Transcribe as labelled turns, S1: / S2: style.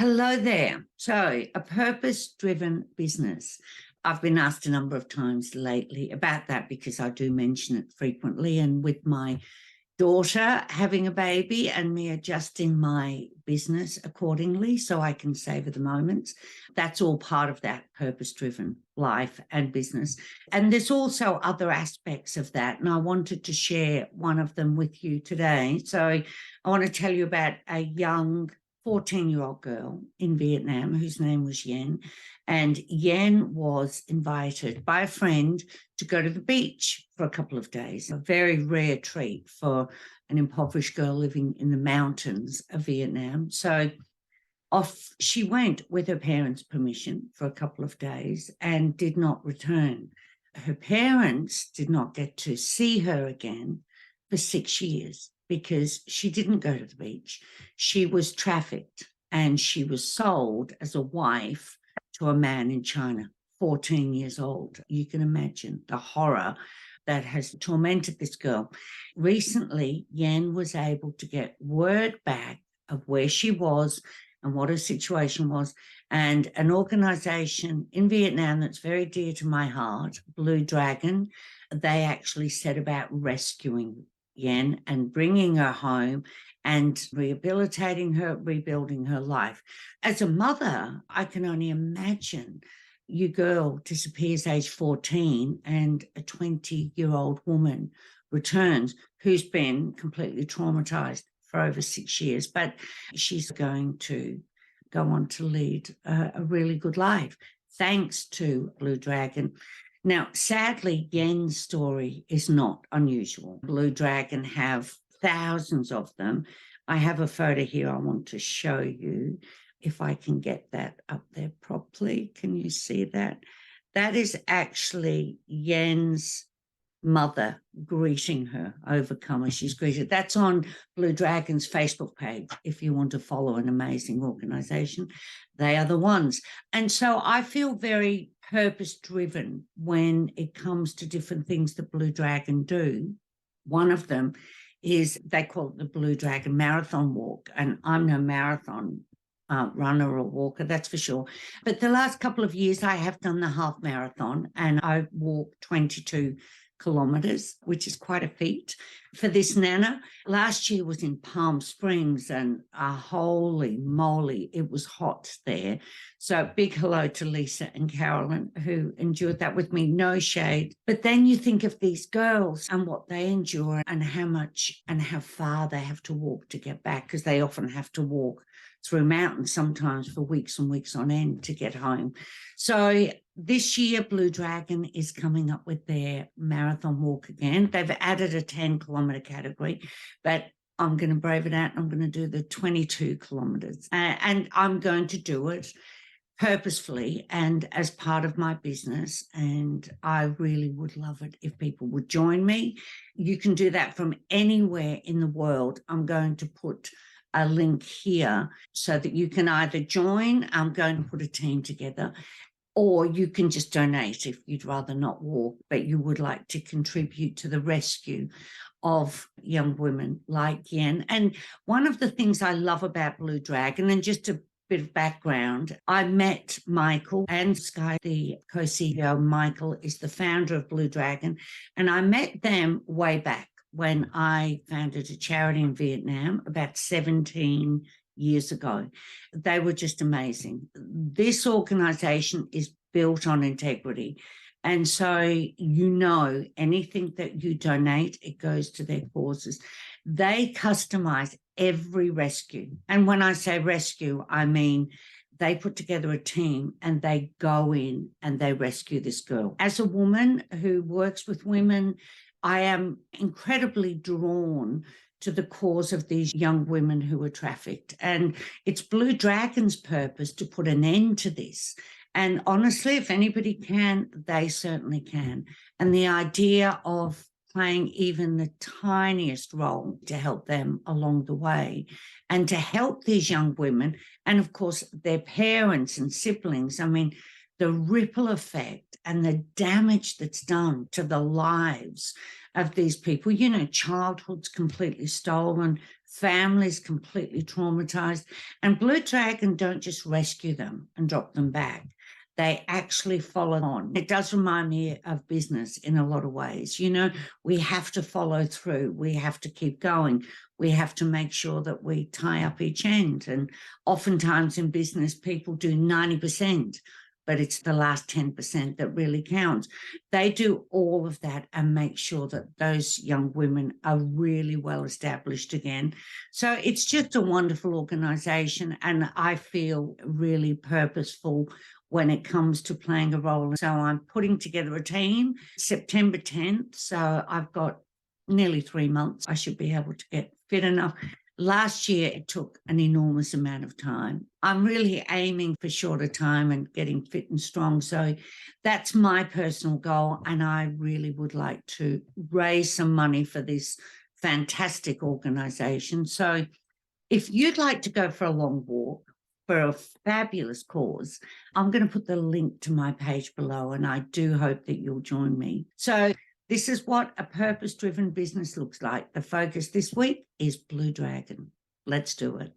S1: Hello there. So, a purpose driven business. I've been asked a number of times lately about that because I do mention it frequently. And with my daughter having a baby and me adjusting my business accordingly so I can savor the moments, that's all part of that purpose driven life and business. And there's also other aspects of that. And I wanted to share one of them with you today. So, I want to tell you about a young 14-year-old girl in Vietnam whose name was Yen. And Yen was invited by a friend to go to the beach for a couple of days, a very rare treat for an impoverished girl living in the mountains of Vietnam. So off she went with her parents' permission for a couple of days and did not return. Her parents did not get to see her again for 6 years because she didn't go to the beach. She was trafficked and she was sold as a wife to a man in China, 14 years old. You can imagine the horror that has tormented this girl. Recently, Yen was able to get word back of where she was and what her situation was. And an organization in Vietnam that's very dear to my heart, Blue Dragon, they actually set about rescuing Yen and bringing her home and rehabilitating her, rebuilding her life. As a mother, I can only imagine your girl disappears age 14 and a 20-year-old woman returns who's been completely traumatized for over 6 years, but she's going to go on to lead a really good life thanks to Blue Dragon. Now, sadly, Yen's story is not unusual. Blue Dragon have thousands of them. I have a photo here I want to show you, if I can get that up there properly. Can you see that? That is actually Yen's mother greeting her, overcomer. She's greeted. That's on Blue Dragon's Facebook page if you want to follow an amazing organization. They are the ones. And so I feel very purpose driven when it comes to different things that Blue Dragon do. One of them is they call it the Blue Dragon Marathon Walk. And I'm no marathon runner or walker, that's for sure. But the last couple of years, I have done the half marathon and I walked 22 kilometers, which is quite a feat for this Nana. Last year was in Palm Springs and holy moly, it was hot there. So big hello to Lisa and Carolyn who endured that with me, no shade. But then you think of these girls and what they endure and how much and how far they have to walk to get back, because they often have to walk through mountains sometimes for weeks and weeks on end to get home. So this year, Blue Dragon is coming up with their marathon walk again. They've added a 10-kilometer category, but I'm going to brave it out. I'm going to do the 22 kilometers and I'm going to do it purposefully and as part of my business. And I really would love it if people would join me. You can do that from anywhere in the world. I'm going to put a link here so that you can either join. I'm going to put a team together, or you can just donate if you'd rather not walk, but you would like to contribute to the rescue of young women like Yen. And one of the things I love about Blue Dragon, and just a bit of background, I met Michael and Sky, the co-CEO. Michael is the founder of Blue Dragon, and I met them way back when I founded a charity in Vietnam about 17 years ago. They were just amazing. This organization is built on integrity. And so, anything that you donate, it goes to their causes. They customize every rescue. And when I say rescue, I mean they put together a team and they go in and they rescue this girl. As a woman who works with women, I am incredibly drawn to the cause of these young women who are trafficked. And it's Blue Dragon's purpose to put an end to this. And honestly, if anybody can, they certainly can. And the idea of playing even the tiniest role to help them along the way and to help these young women and, of course, their parents and siblings. I mean, the ripple effect and the damage that's done to the lives of these people, childhood's completely stolen, families completely traumatized. And Blue Dragon don't just rescue them and drop them back. They actually follow on. It does remind me of business in a lot of ways. You know, we have to follow through. We have to keep going. We have to make sure that we tie up each end. And oftentimes in business, people do 90%, but it's the last 10% that really counts. They do all of that and make sure that those young women are really well established again. So it's just a wonderful organization, and I feel really purposeful when it comes to playing a role. So I'm putting together a team September 10th. So I've got nearly 3 months. I should be able to get fit enough. Last year, it took an enormous amount of time. I'm really aiming for shorter time and getting fit and strong. So that's my personal goal. And I really would like to raise some money for this fantastic organization. So if you'd like to go for a long walk for a fabulous cause, I'm going to put the link to my page below, and I do hope that you'll join me. So this is what a purpose-driven business looks like. The focus this week is Blue Dragon. Let's do it.